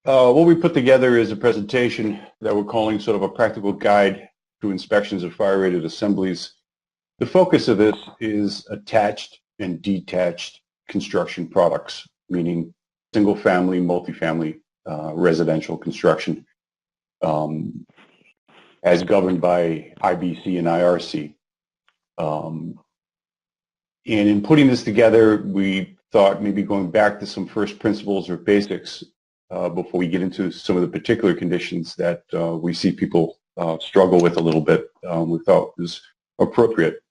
What we put together is a presentation that we're calling sort of a practical guide to inspections of fire-rated assemblies. The focus of this is attached and detached construction products, meaning single-family, multifamily, residential construction, as governed by IBC and IRC. And in putting this together, we thought maybe going back to some first principles or basics before we get into some of the particular conditions that we see people struggle with a little bit, we thought was appropriate.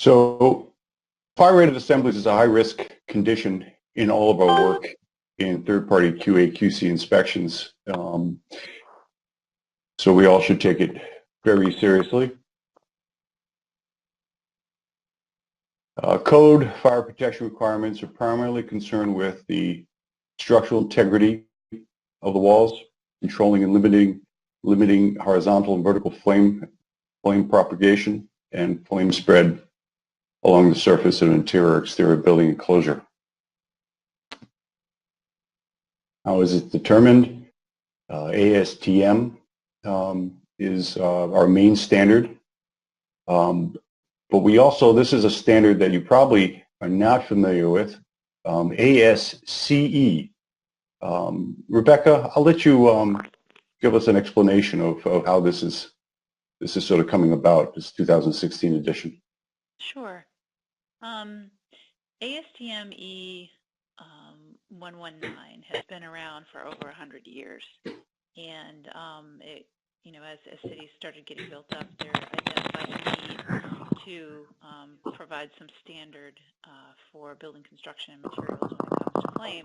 So fire-rated assemblies is a high-risk condition in all of our work in third-party QA/QC inspections. So we all should take it very seriously. Code fire protection requirements are primarily concerned with the structural integrity of the walls, controlling and limiting horizontal and vertical flame propagation and flame spread along the surface of an interior or exterior building enclosure. How is it determined? ASTM is our main standard. But we also, this is a standard that you probably are not familiar with, ASCE. Rebecca, I'll let you give us an explanation of how this is sort of coming about, this 2016 edition. Sure. Astm E 119 has been around for over 100 years, and it, as cities started getting built up, there identified a need to provide some standard for building construction and materials when it comes to flame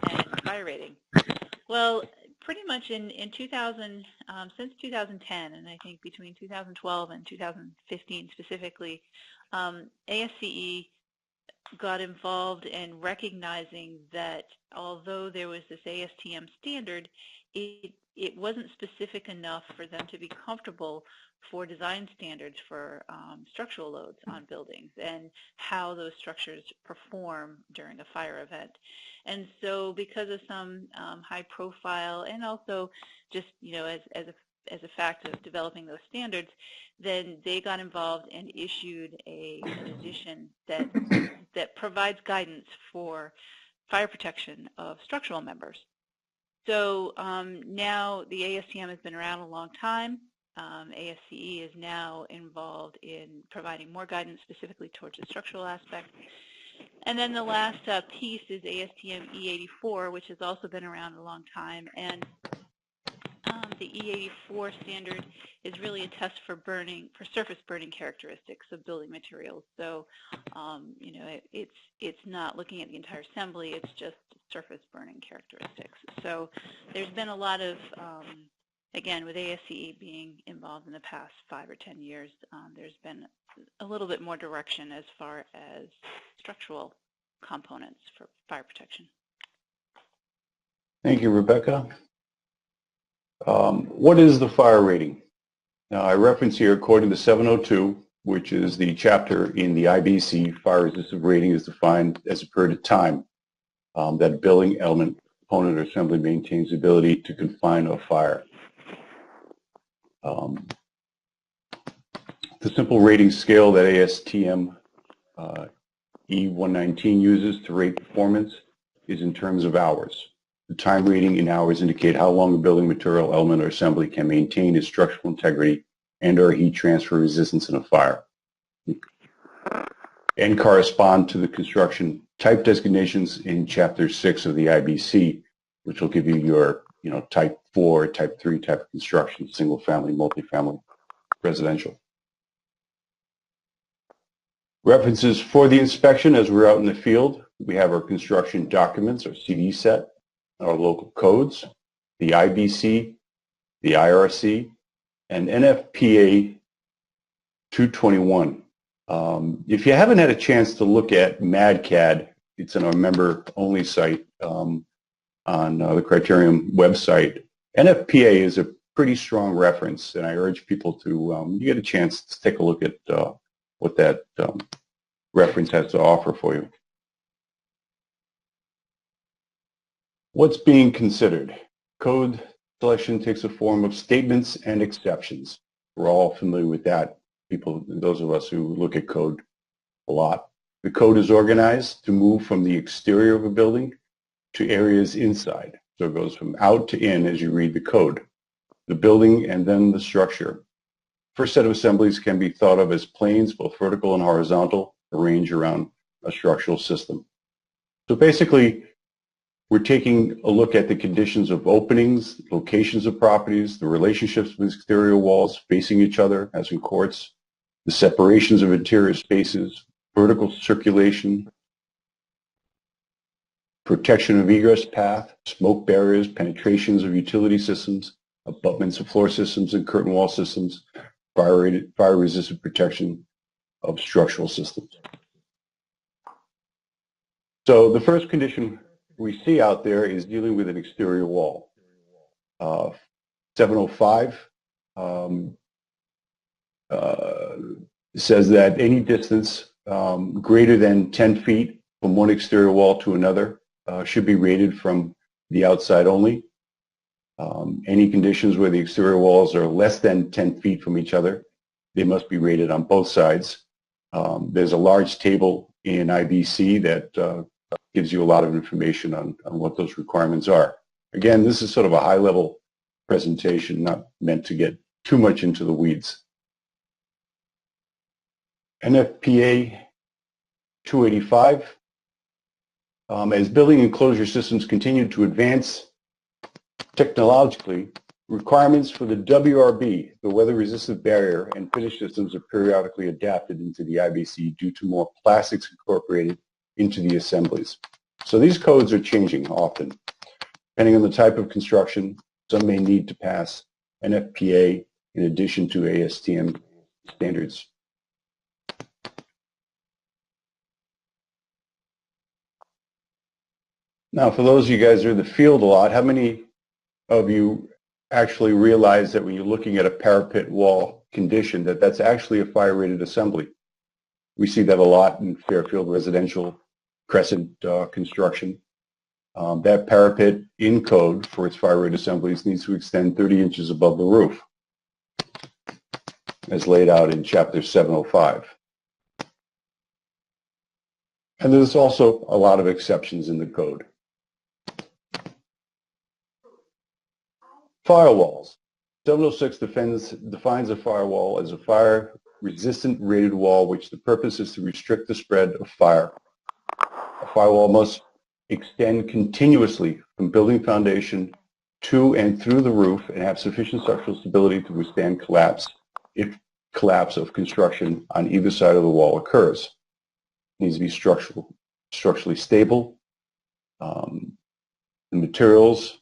and fire rating. Well, pretty much in 2000, since 2010, and I think between 2012 and 2015 specifically, ASCE got involved in recognizing that although there was this ASTM standard, it wasn't specific enough for them to be comfortable for design standards for structural loads on buildings and how those structures perform during a fire event. And so because of some high profile and also just, as a fact of developing those standards, then they got involved and issued an edition that provides guidance for fire protection of structural members. So now the ASTM has been around a long time. ASCE is now involved in providing more guidance specifically towards the structural aspect. And then the last piece is ASTM E84, which has also been around a long time. And the E84 standard is really a test for surface burning characteristics of building materials. So, it's not looking at the entire assembly, it's just surface burning characteristics. So there's been a lot of, again, with ASCE being involved in the past 5 or 10 years, there's been a little bit more direction as far as structural components for fire protection. Thank you, Rebecca. What is the fire rating? Now, I reference here according to 702, which is the chapter in the IBC, fire resistive rating is defined as a period of time that a building element, component, or assembly maintains the ability to confine a fire. The simple rating scale that ASTM E119 uses to rate performance is in terms of hours. The time rating in hours indicate how long a building material, element, or assembly can maintain its structural integrity and or heat transfer resistance in a fire, and correspond to the construction type designations in Chapter 6 of the IBC, which will give you your Type 4, Type 3 type of construction, single family, multifamily, residential. References for the inspection as we're out in the field. We have our construction documents, our CD set, our local codes, the IBC, the IRC, and NFPA 221. If you haven't had a chance to look at MADCAD, it's in our member-only site on the Criterium website. NFPA is a pretty strong reference, and I urge people to, you get a chance to take a look at what that reference has to offer for you. What's being considered? Code selection takes the form of statements and exceptions. We're all familiar with that, those of us who look at code a lot. The code is organized to move from the exterior of a building to areas inside. So it goes from out to in as you read the code, the building and then the structure. First set of assemblies can be thought of as planes, both vertical and horizontal, arranged around a structural system. So basically, we're taking a look at the conditions of openings, locations of properties, the relationships with exterior walls facing each other, as in courts, the separations of interior spaces, vertical circulation, protection of egress path, smoke barriers, penetrations of utility systems, abutments of floor systems and curtain wall systems, fire-resistant protection of structural systems. So the first condition we see out there is dealing with an exterior wall. 705 says that any distance greater than 10 feet from one exterior wall to another should be rated from the outside only. Any conditions where the exterior walls are less than 10 feet from each other, they must be rated on both sides. There's a large table in IBC that gives you a lot of information on what those requirements are. Again, this is sort of a high-level presentation, not meant to get too much into the weeds. NFPA 285, as building enclosure systems continue to advance technologically, requirements for the WRB, the weather-resistant barrier, and finish systems are periodically adapted into the IBC due to more plastics incorporated into the assemblies. So these codes are changing often. Depending on the type of construction, some may need to pass NFPA in addition to ASTM standards. Now, for those of you guys who are in the field a lot, how many of you actually realize that when you're looking at a parapet wall condition that that's actually a fire-rated assembly? We see that a lot in Fairfield residential crescent construction. That parapet in code for its fire-rated assemblies needs to extend 30 inches above the roof, as laid out in Chapter 705. And there's also a lot of exceptions in the code. Firewalls. 706 defines a firewall as a fire-resistant rated wall which the purpose is to restrict the spread of fire. A firewall must extend continuously from building foundation to and through the roof and have sufficient structural stability to withstand collapse if collapse of construction on either side of the wall occurs. It needs to be structurally stable. The materials,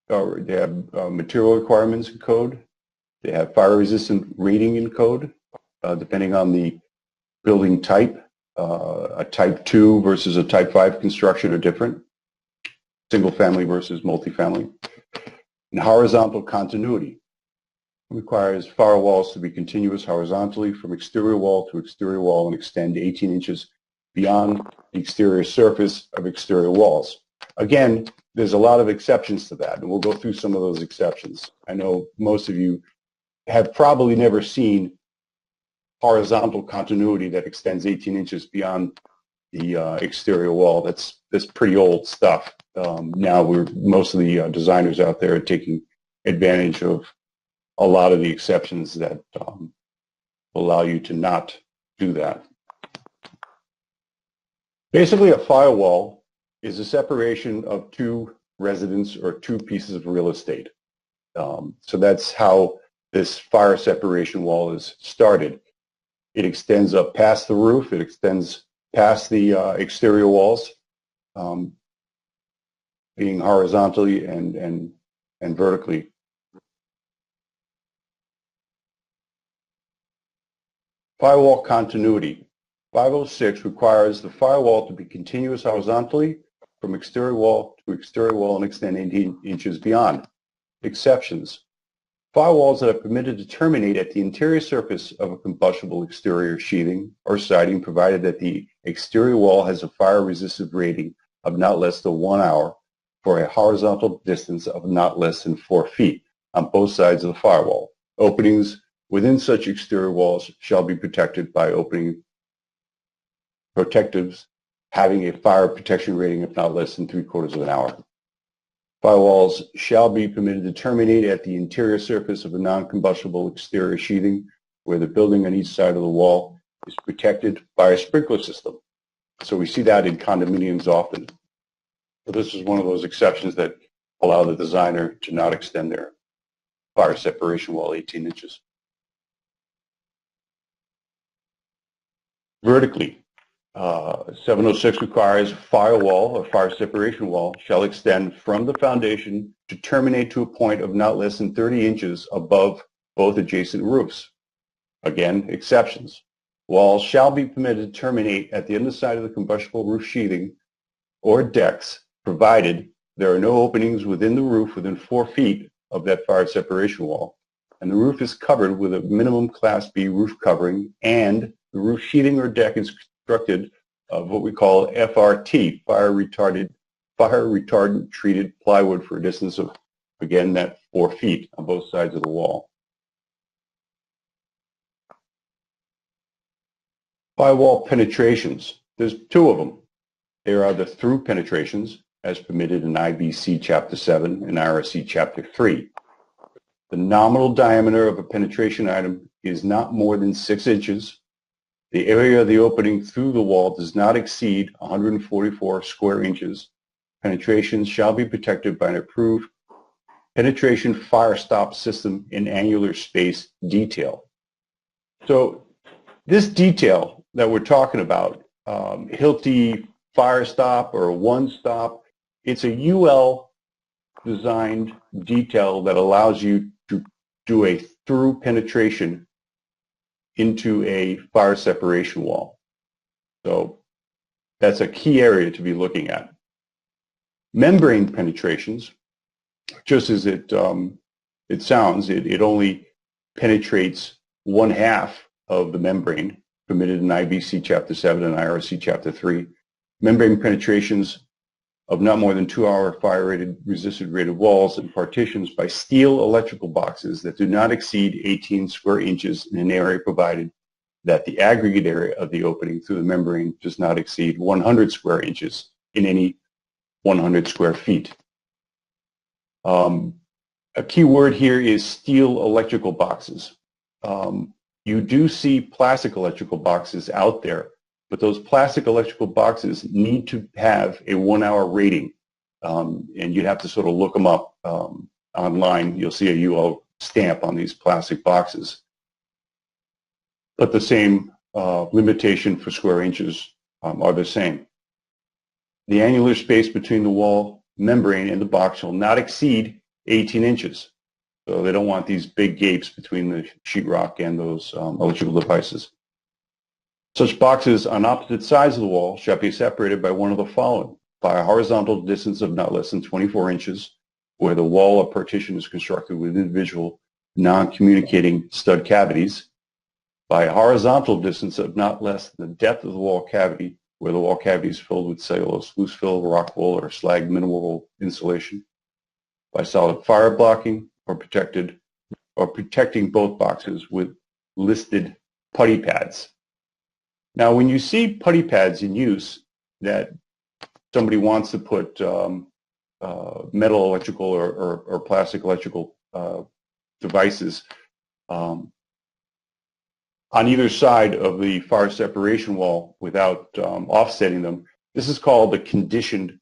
they have material requirements in code. They have fire-resistant rating in code, depending on the building type. A type 2 versus a type 5 construction are different. Single family versus multifamily. And horizontal continuity requires firewalls to be continuous horizontally from exterior wall to exterior wall and extend 18 inches beyond the exterior surface of exterior walls. Again, there's a lot of exceptions to that, and we'll go through some of those exceptions. I know most of you have probably never seen horizontal continuity that extends 18 inches beyond the exterior wall. That's pretty old stuff. Now most of the designers out there are taking advantage of a lot of the exceptions that allow you to not do that. Basically, a firewall is a separation of two residents or two pieces of real estate. So that's how this fire separation wall is started. It extends up past the roof. It extends past the exterior walls, being horizontally and vertically. Firewall continuity. 506 requires the firewall to be continuous horizontally from exterior wall to exterior wall and extend 18 inches beyond. Exceptions. Firewalls that are permitted to terminate at the interior surface of a combustible exterior sheathing or siding provided that the exterior wall has a fire-resistive rating of not less than 1 hour for a horizontal distance of not less than 4 feet on both sides of the firewall. Openings within such exterior walls shall be protected by opening protectives having a fire protection rating of not less than 3/4 of an hour. Firewalls shall be permitted to terminate at the interior surface of a non-combustible exterior sheathing where the building on each side of the wall is protected by a sprinkler system. So we see that in condominiums often. But this is one of those exceptions that allow the designer to not extend their fire separation wall 18 inches. Vertically, 706 requires firewall or fire separation wall shall extend from the foundation to terminate to a point of not less than 30 inches above both adjacent roofs. Again, exceptions. Walls shall be permitted to terminate at the underside of the combustible roof sheathing or decks, provided there are no openings within the roof within 4 feet of that fire separation wall, and the roof is covered with a minimum Class B roof covering, and the roof sheathing or deck is constructed of what we call FRT, fire retardant treated plywood for a distance of, again, that 4 feet on both sides of the wall. Firewall penetrations, there's 2 of them. There are the through penetrations as permitted in IBC Chapter 7 and IRC Chapter 3. The nominal diameter of a penetration item is not more than 6 inches. The area of the opening through the wall does not exceed 144 square inches. Penetrations shall be protected by an approved penetration fire stop system in angular space detail. So this detail that we're talking about, Hilti fire stop or one stop, it's a UL designed detail that allows you to do a through penetration into a fire separation wall. So that's a key area to be looking at. Membrane penetrations, just as it sounds, it only penetrates 1/2 of the membrane permitted in IBC Chapter 7 and IRC Chapter 3. Membrane penetrations of not more than 2-hour fire-rated resistant rated walls and partitions by steel electrical boxes that do not exceed 18 square inches in an area provided that the aggregate area of the opening through the membrane does not exceed 100 square inches in any 100 square feet. A key word here is steel electrical boxes. You do see plastic electrical boxes out there, but those plastic electrical boxes need to have a 1-hour rating, and you'd have to sort of look them up online. You'll see a UL stamp on these plastic boxes. But the same limitation for square inches are the same. The angular space between the wall membrane and the box shall not exceed 18 inches. So they don't want these big gapes between the sheetrock and those electrical devices. Such boxes on opposite sides of the wall shall be separated by one of the following: by a horizontal distance of not less than 24 inches, where the wall or partition is constructed with individual non-communicating stud cavities; by a horizontal distance of not less than the depth of the wall cavity, where the wall cavity is filled with cellulose, loose fill, rock wool, or slag minimal insulation; by solid fire blocking, or protecting both boxes with listed putty pads. Now, when you see putty pads in use that somebody wants to put metal electrical or plastic electrical devices on either side of the fire separation wall without offsetting them, this is called a conditioned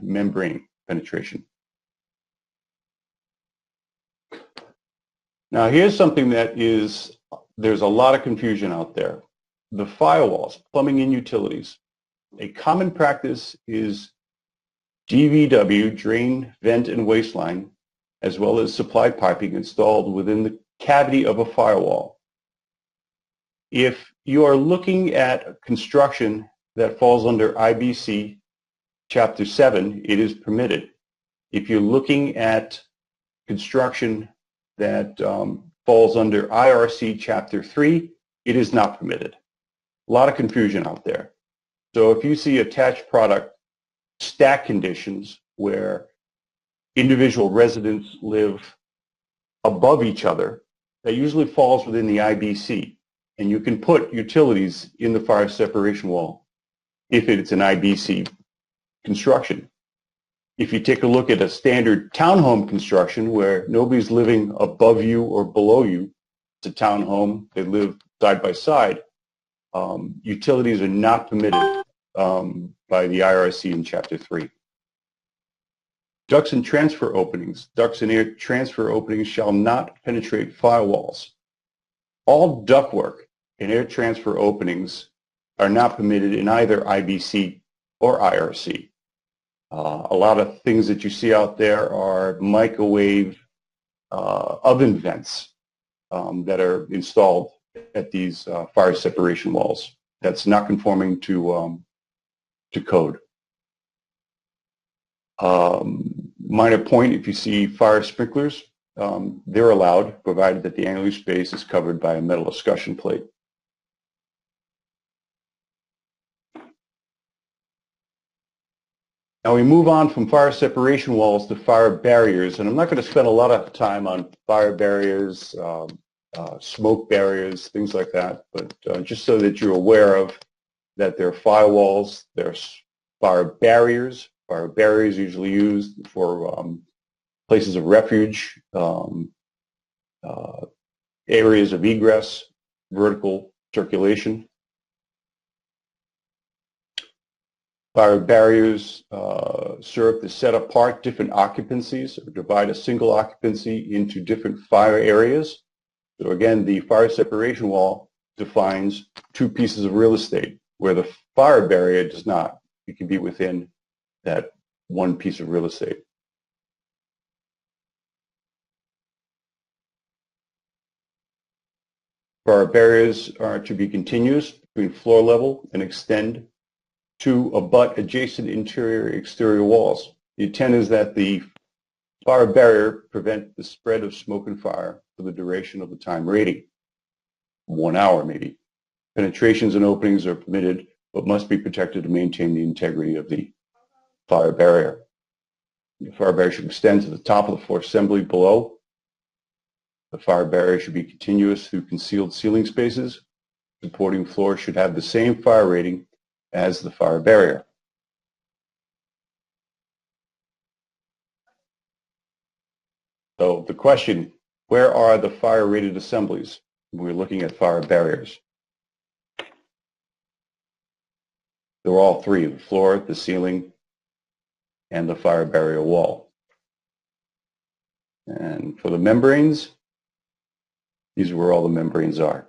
membrane penetration. Now, here's something that there's a lot of confusion out there. The firewalls, plumbing and utilities. A common practice is DVW, drain, vent, and waste line, as well as supply piping installed within the cavity of a firewall. If you are looking at construction that falls under IBC Chapter 7, it is permitted. If you're looking at construction that falls under IRC Chapter 3, it is not permitted. A lot of confusion out there. So if you see attached product stack conditions where individual residents live above each other, that usually falls within the IBC. And you can put utilities in the fire separation wall if it's an IBC construction. If you take a look at a standard townhome construction where nobody's living above you or below you, it's a townhome, they live side by side, utilities are not permitted by the IRC in Chapter 3. Ducts and transfer openings. Ducts and air transfer openings shall not penetrate firewalls. All ductwork and air transfer openings are not permitted in either IBC or IRC. A lot of things that you see out there are microwave oven vents that are installed at these fire separation walls. That's not conforming to code. Minor point, if you see fire sprinklers, they're allowed, provided that the angular space is covered by a metal escutcheon plate. Now we move on from fire separation walls to fire barriers, and I'm not going to spend a lot of time on fire barriers, smoke barriers, things like that, but just so that you're aware of that there are firewalls, there's fire barriers. Fire barriers usually used for places of refuge, areas of egress, vertical circulation. Fire barriers serve to set apart different occupancies or divide a single occupancy into different fire areas. So again, the fire separation wall defines two pieces of real estate, where the fire barrier does not. It can be within that one piece of real estate. Fire barriers are to be continuous between floor level and extend to abut adjacent interior-exterior walls. The intent is that the fire barrier prevent the spread of smoke and fire for the duration of the time rating, 1 hour maybe. Penetrations and openings are permitted but must be protected to maintain the integrity of the fire barrier. The fire barrier should extend to the top of the floor assembly below. The fire barrier should be continuous through concealed ceiling spaces. Supporting floor should have the same fire rating as the fire barrier. So the question, where are the fire-rated assemblies when we're looking at fire barriers? They're all three, the floor, the ceiling, and the fire barrier wall. And for the membranes, these are where all the membranes are.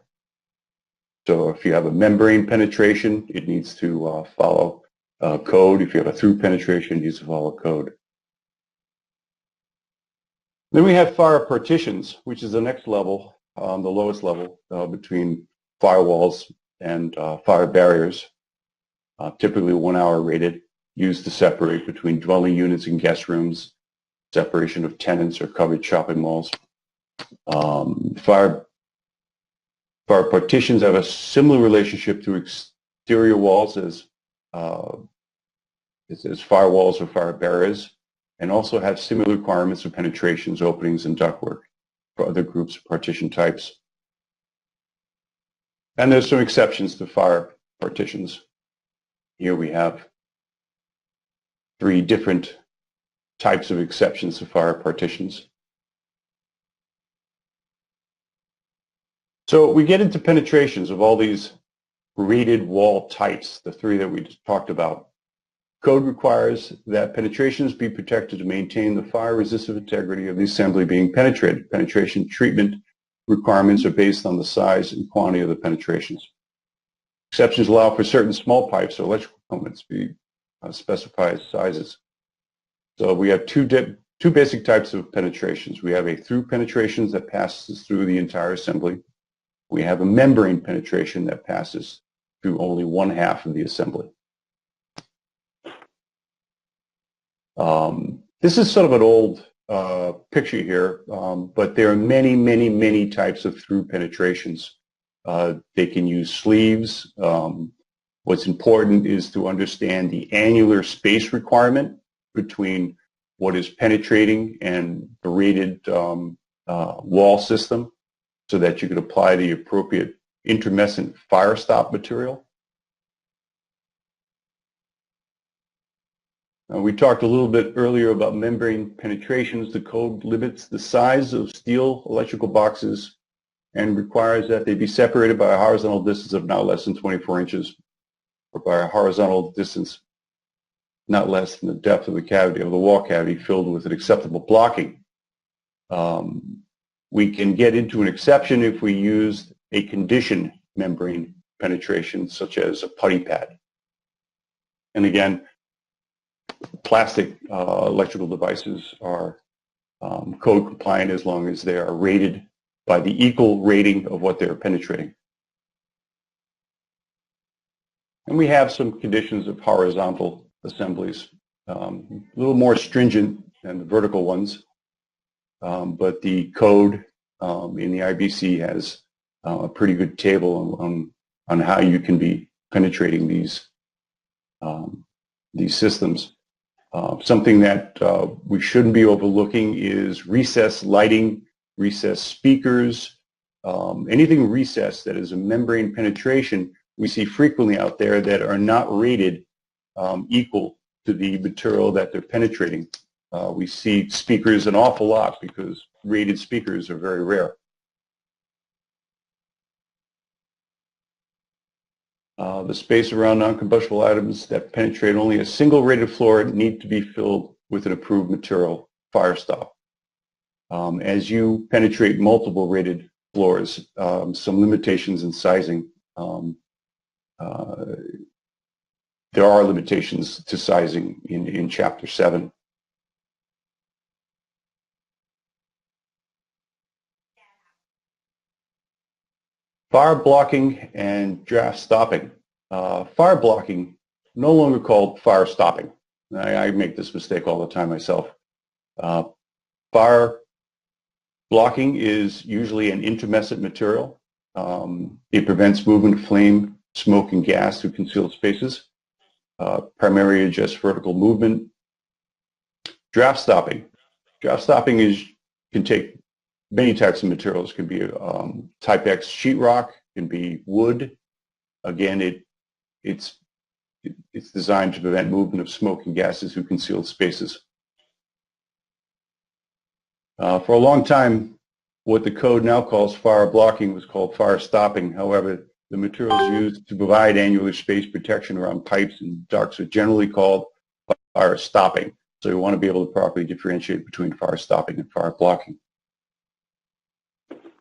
So if you have a membrane penetration, it needs to follow code. If you have a through penetration, it needs to follow code. Then we have fire partitions, which is the next level, the lowest level between firewalls and fire barriers, typically 1 hour rated, used to separate between dwelling units and guest rooms, separation of tenants or covered shopping malls. Fire partitions have a similar relationship to exterior walls as firewalls or fire barriers, and also have similar requirements for penetrations, openings, and ductwork for other groups of partition types. And there's some exceptions to fire partitions. Here we have 3 different types of exceptions to fire partitions. So we get into penetrations of all these rated wall types, the 3 that we just talked about. Code requires that penetrations be protected to maintain the fire-resistant integrity of the assembly being penetrated. Penetration treatment requirements are based on the size and quantity of the penetrations. Exceptions allow for certain small pipes or electrical components to be specified sizes. So we have two basic types of penetrations. We have a through penetrations that passes through the entire assembly. We have a membrane penetration that passes through only 1/2 of the assembly. This is sort of an old picture here, but there are many, many, many types of through penetrations. They can use sleeves. What's important is to understand the annular space requirement between what is penetrating and the rated wall system so that you could apply the appropriate intermescent fire stop material. We talked a little bit earlier about membrane penetrations. The code limits the size of steel electrical boxes and requires that they be separated by a horizontal distance of not less than 24 inches or by a horizontal distance not less than the depth of the cavity of the wall cavity filled with an acceptable blocking. We can get into an exception if we use a conditioned membrane penetration such as a putty pad. And again, plastic electrical devices are code compliant as long as they are rated by the equal rating of what they're penetrating. And we have some conditions of horizontal assemblies, a little more stringent than the vertical ones, but the code in the IBC has a pretty good table on how you can be penetrating these systems. Something that we shouldn't be overlooking is recessed lighting, recessed speakers, anything recessed that is a membrane penetration we see frequently out there that are not rated equal to the material that they're penetrating. We see speakers an awful lot because rated speakers are very rare. The space around non-combustible items that penetrate only a single rated floor need to be filled with an approved material, fire stop. As you penetrate multiple rated floors, some limitations in sizing. There are limitations to sizing in Chapter 7. Fire blocking and draft stopping. Fire blocking, no longer called fire stopping. I make this mistake all the time myself. Fire blocking is usually an intermescent material. It prevents movement of flame, smoke, and gas through concealed spaces. Primarily adjusts vertical movement. Draft stopping. Draft stopping can take many types of materials. It can be type X sheetrock, can be wood. Again, it's designed to prevent movement of smoke and gases through concealed spaces. For a long time, what the code now calls fire blocking was called fire stopping. However, the materials used to provide annular space protection around pipes and ducts are generally called fire stopping. So you want to be able to properly differentiate between fire stopping and fire blocking.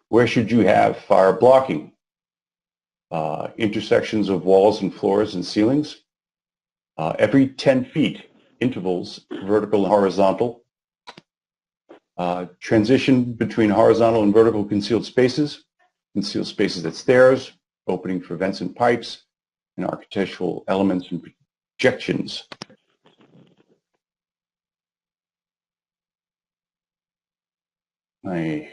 Where should you have fire blocking? Intersections of walls and floors and ceilings. Every 10 feet, intervals, vertical and horizontal. Transition between horizontal and vertical concealed spaces at stairs, opening for vents and pipes, and architectural elements and projections. My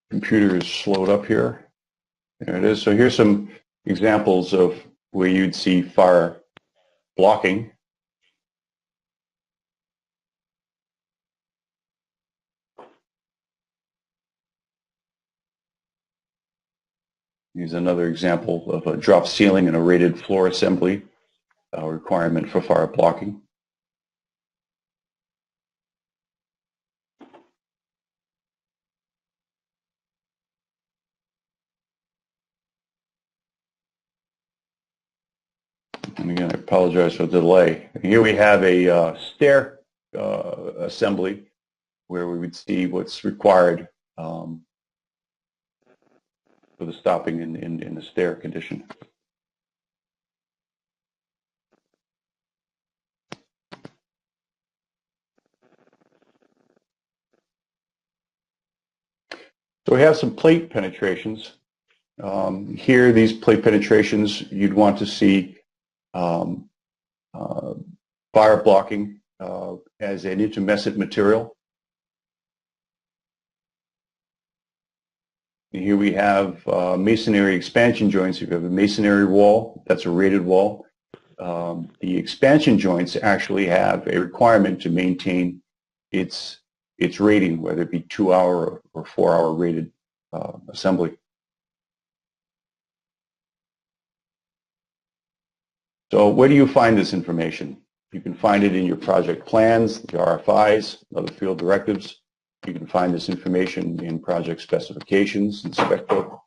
computer is slowed up here. There it is. So here's some examples of where you'd see fire blocking. Here's another example of a drop ceiling and a rated floor assembly, requirement for fire blocking. And again, I apologize for the delay. Here we have a stair assembly where we would see what's required for the stopping in the stair condition. So we have some plate penetrations. Here, these plate penetrations, you'd want to see fire blocking as an intermescent material. And here we have masonry expansion joints. If you have a masonry wall, that's a rated wall. the expansion joints actually have a requirement to maintain its rating, whether it be 2-hour or 4-hour rated assembly. So where do you find this information? You can find it in your project plans, the RFIs, other field directives. You can find this information in project specifications and spec book,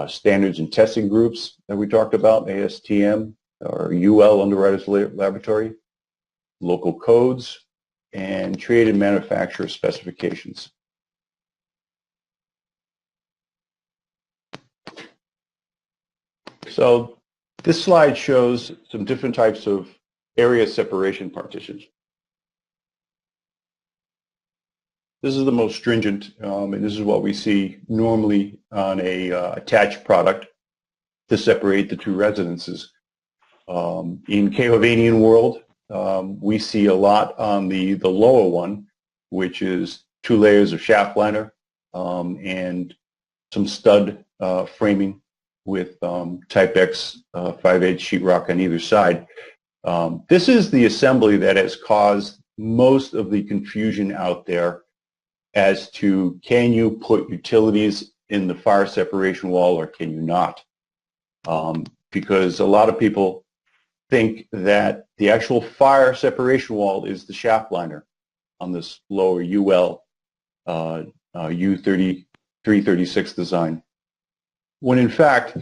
standards and testing groups that we talked about, ASTM or UL Underwriters Laboratory, local codes, and trade and manufacturer specifications. So this slide shows some different types of area separation partitions. This is the most stringent, and this is what we see normally on a attached product to separate the two residences. In Cahovanian world, we see a lot on the lower one, which is 2 layers of shaft liner and some stud framing with Type X 5/8 sheetrock on either side. This is the assembly that has caused most of the confusion out there as to, can you put utilities in the fire separation wall or can you not? Because a lot of people think that the actual fire separation wall is the shaft liner on this lower UL U336 design, when in fact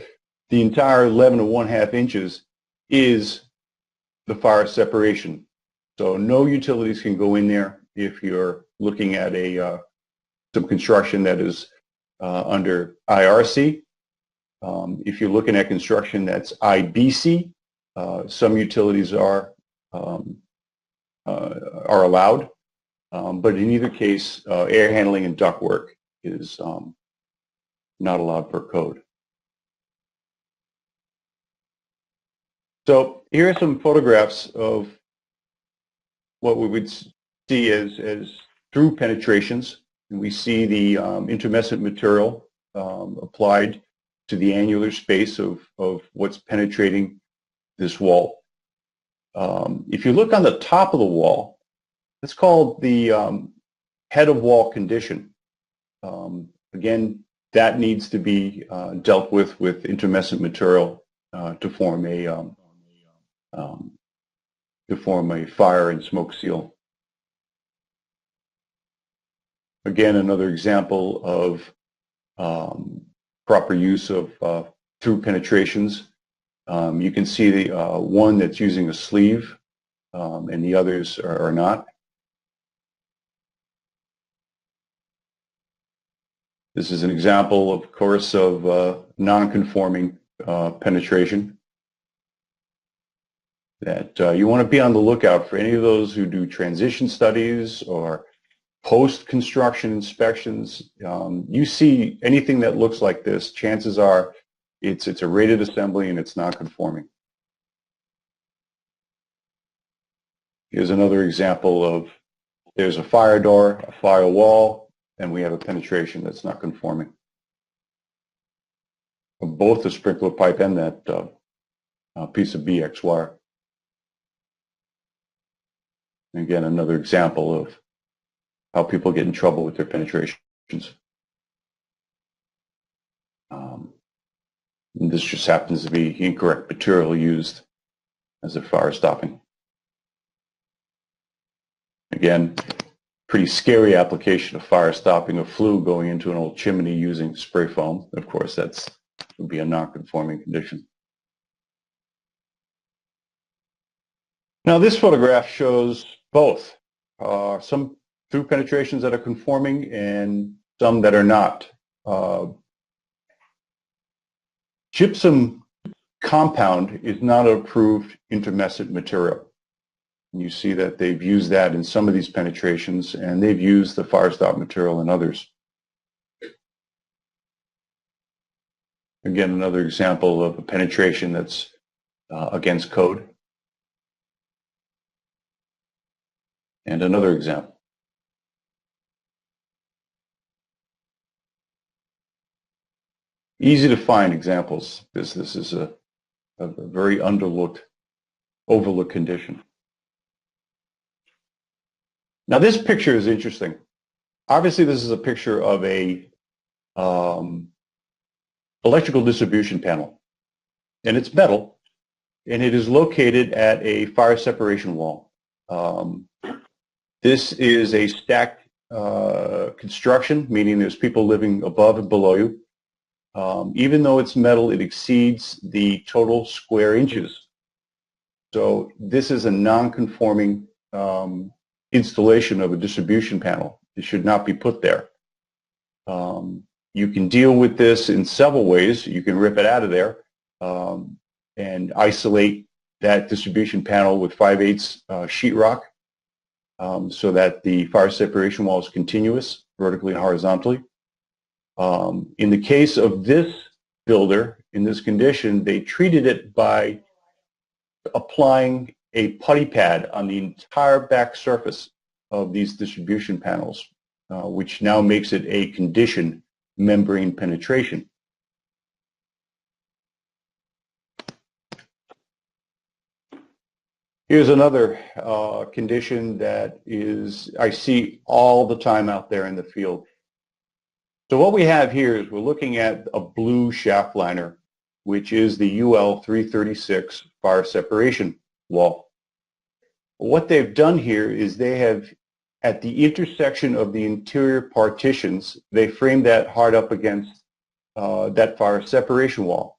the entire 11 1/2 inches is the fire separation. So no utilities can go in there if you're looking at some construction that is under IRC. If you're looking at construction that's IBC, some utilities are allowed, but in either case, air handling and duct work is not allowed per code. So here are some photographs of what we would see as through penetrations. We see the intermescent material applied to the annular space of what's penetrating this wall. If you look on the top of the wall, it's called the head of wall condition. Again, that needs to be dealt with intermescent material to form a fire and smoke seal. Again, another example of proper use of through penetrations. You can see the one that's using a sleeve and the others are not. This is an example, of course, of non-conforming penetration. That you want to be on the lookout for any of those who do transition studies or post-construction inspections. You see anything that looks like this, chances are it's a rated assembly and it's not conforming. Here's another example of, there's a fire door, a firewall, and we have a penetration that's not conforming. Both the sprinkler pipe and that piece of BX wire. Again, another example of how people get in trouble with their penetrations. And this just happens to be incorrect material used as a fire stopping. Again, pretty scary application of fire stopping, a flue going into an old chimney using spray foam. Of course, that would be a non-conforming condition. Now this photograph shows both. Some through penetrations that are conforming and some that are not. Gypsum compound is not an approved intermescent material. You see that they've used that in some of these penetrations, and they've used the fire stop material in others. Again, another example of a penetration that's against code. And another example. Easy to find examples, because this is a very underlooked overlook condition. Now this picture is interesting. Obviously this is a picture of a electrical distribution panel, and it's metal, and it is located at a fire separation wall. This is a stacked construction, meaning there's people living above and below you. Even though it's metal, it exceeds the total square inches. So this is a non-conforming installation of a distribution panel. It should not be put there. You can deal with this in several ways. You can rip it out of there and isolate that distribution panel with 5/8 sheetrock so that the fire separation wall is continuous, vertically and horizontally. In the case of this builder, in this condition, they treated it by applying a putty pad on the entire back surface of these distribution panels, which now makes it a conditioned membrane penetration. Here's another condition that I see all the time out there in the field. So what we have here is we're looking at a blue shaft liner, which is the UL 336 fire separation wall. What they've done here is they have, at the intersection of the interior partitions, they framed that hard up against that fire separation wall.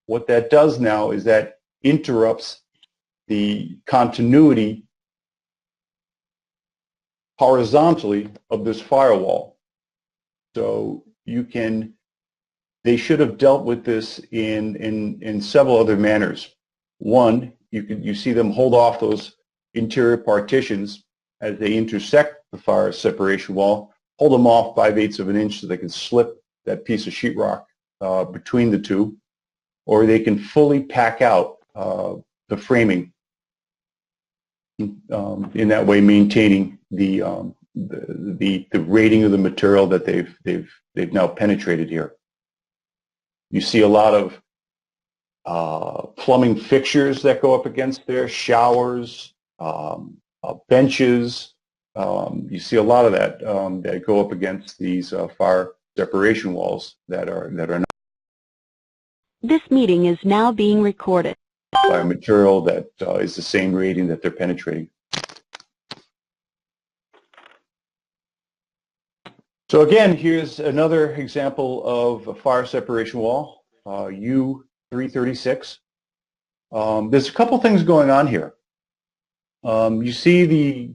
What that does now is that interrupts the continuity horizontally of this firewall. So they should have dealt with this in several other manners. One, you see them hold off those interior partitions as they intersect the fire separation wall, hold them off 5/8 of an inch so they can slip that piece of sheetrock between the two, or they can fully pack out the framing, in that way maintaining the rating of the material that they've now penetrated here. You see a lot of plumbing fixtures that go up against there, showers, benches. You see a lot of that that go up against these fire separation walls that are not. This meeting is now being recorded. By a material that is the same rating that they're penetrating. So again, here's another example of a fire separation wall, U336. There's a couple things going on here. You see the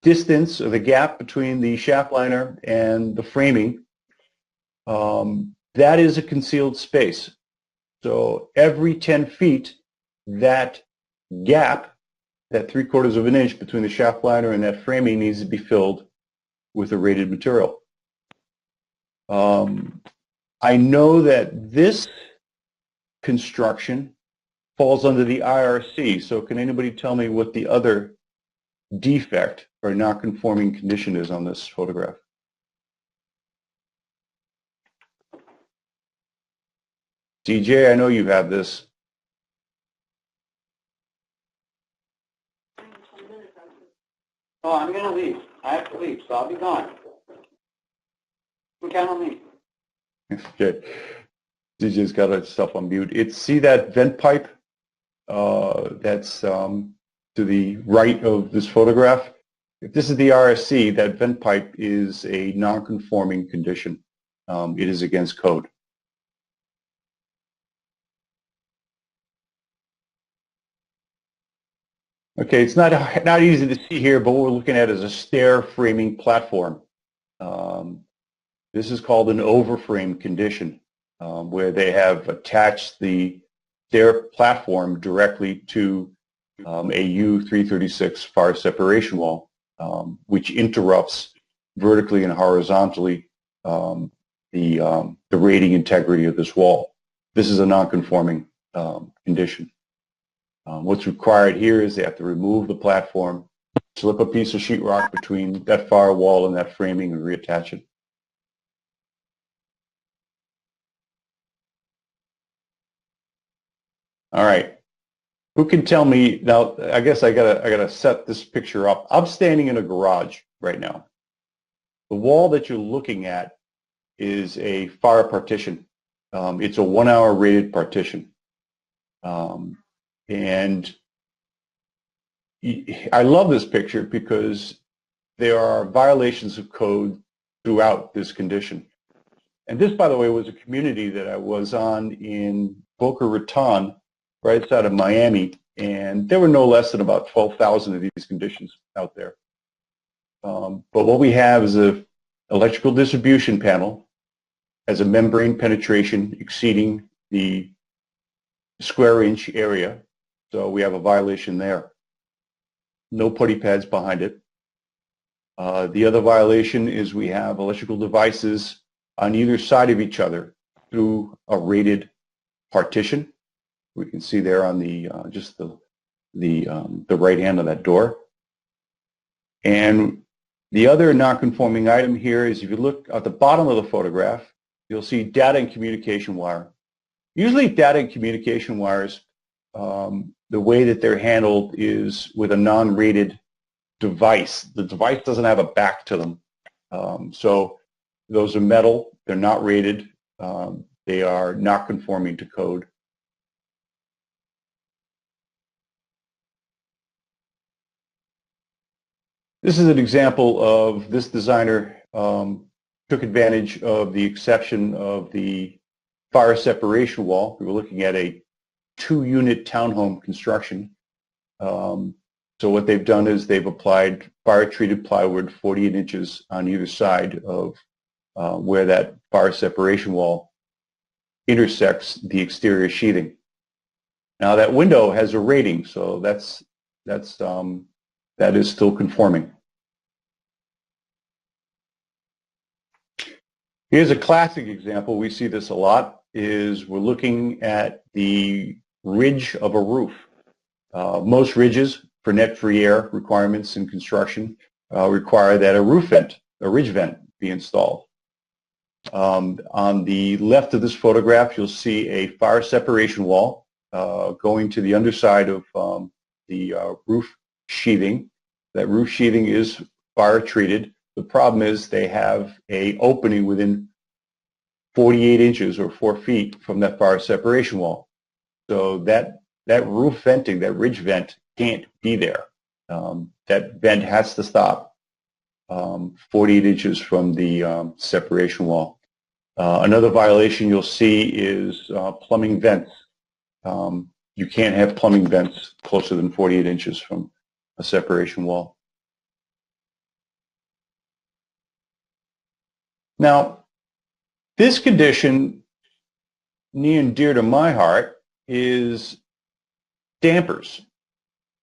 distance or the gap between the shaft liner and the framing. That is a concealed space. So every 10 feet, that gap, that 3/4 of an inch between the shaft liner and that framing, needs to be filled with a rated material. I know that this construction falls under the IRC, so can anybody tell me what the other defect or non-conforming condition is on this photograph? DJ, I know you have this. Oh, I'm going to leave. I have to leave, so I'll be gone. You count on me. Okay. DJ's got his stuff on mute. See that vent pipe that's to the right of this photograph? If this is the RSC, that vent pipe is a non-conforming condition. It is against code. Okay, it's not easy to see here, but what we're looking at is a stair framing platform. This is called an overframe condition, where they have attached the stair platform directly to a U336 fire separation wall, which interrupts vertically and horizontally the rating integrity of this wall. This is a non-conforming condition. What's required here is they have to remove the platform, slip a piece of sheetrock between that firewall and that framing, and reattach it. All right. Who can tell me now? I guess I gotta set this picture up. I'm standing in a garage right now. The wall that you're looking at is a fire partition. It's a 1-hour rated partition, and I love this picture because there are violations of code throughout this condition. And this, by the way, was a community that I was on in Boca Raton, right outside of Miami, and there were no less than about 12,000 of these conditions out there. But what we have is a electrical distribution panel has a membrane penetration exceeding the square inch area, so we have a violation there. No putty pads behind it. The other violation is we have electrical devices on either side of each other through a rated partition. We can see there on the just the right hand of that door. And the other non-conforming item here is if you look at the bottom of the photograph, you'll see data and communication wire. Usually data and communication wires, the way that they're handled is with a non-rated device. The device doesn't have a back to them. So those are metal, they're not rated, they are not conforming to code. This is an example of this designer took advantage of the exception of the fire separation wall. We were looking at a 2-unit townhome construction. So what they've done is they've applied fire-treated plywood 48 inches on either side of where that fire separation wall intersects the exterior sheathing. Now that window has a rating, so that is still conforming. Here's a classic example. We see this a lot. Is we're looking at the ridge of a roof. Most ridges for net-free air requirements in construction require that a roof vent, a ridge vent, be installed. On the left of this photograph, you'll see a fire separation wall going to the underside of the roof sheathing. That roof sheathing is fire treated. The problem is they have an opening within 48 inches or 4 feet from that fire separation wall. So that roof venting, that ridge vent, can't be there. That vent has to stop 48 inches from the separation wall. Another violation you'll see is plumbing vents. You can't have plumbing vents closer than 48 inches from a separation wall. Now, this condition, near and dear to my heart, is dampers,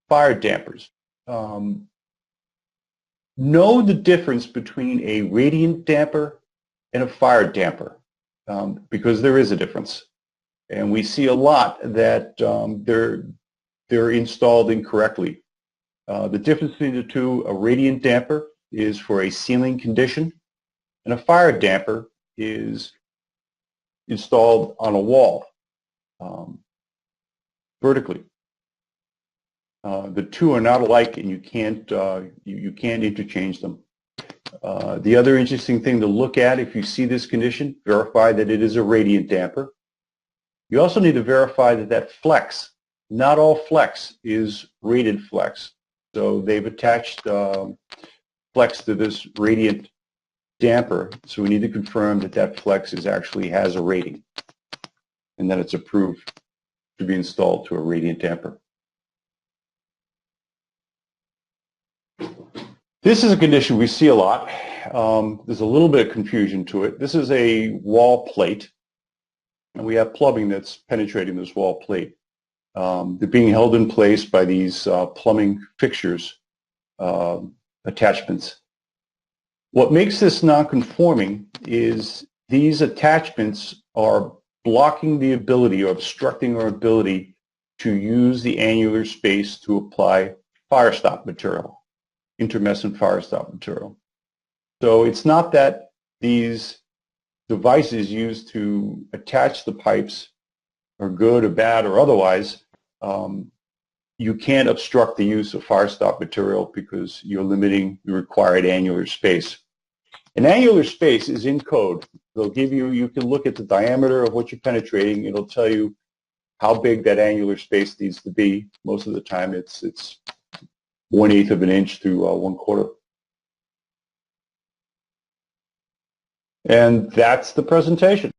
fire dampers. Know the difference between a radiant damper and a fire damper, because there is a difference. And we see a lot that they're installed incorrectly. The difference between the two, a radiant damper is for a ceiling condition, and a fire damper is installed on a wall vertically. The two are not alike, and you can't interchange them. The other interesting thing to look at, if you see this condition, verify that it is a radiant damper. You also need to verify that flex, not all flex is rated flex. So they've attached flex to this radiant damper, so we need to confirm that flex actually has a rating and that it's approved to be installed to a radiant damper. This is a condition we see a lot. There's a little bit of confusion to it. This is a wall plate, and we have plumbing that's penetrating this wall plate. They're being held in place by these plumbing fixtures, attachments. What makes this non-conforming is these attachments are blocking the ability or obstructing our ability to use the annular space to apply fire stop material, intermescent fire stop material. So it's not that these devices used to attach the pipes are good or bad or otherwise. you can't obstruct the use of fire stop material because you're limiting the required annular space. An annular space is in code. They'll give you, you can look at the diameter of what you're penetrating. It'll tell you how big that annular space needs to be. Most of the time it's 1/8 of an inch to 1/4. And that's the presentation.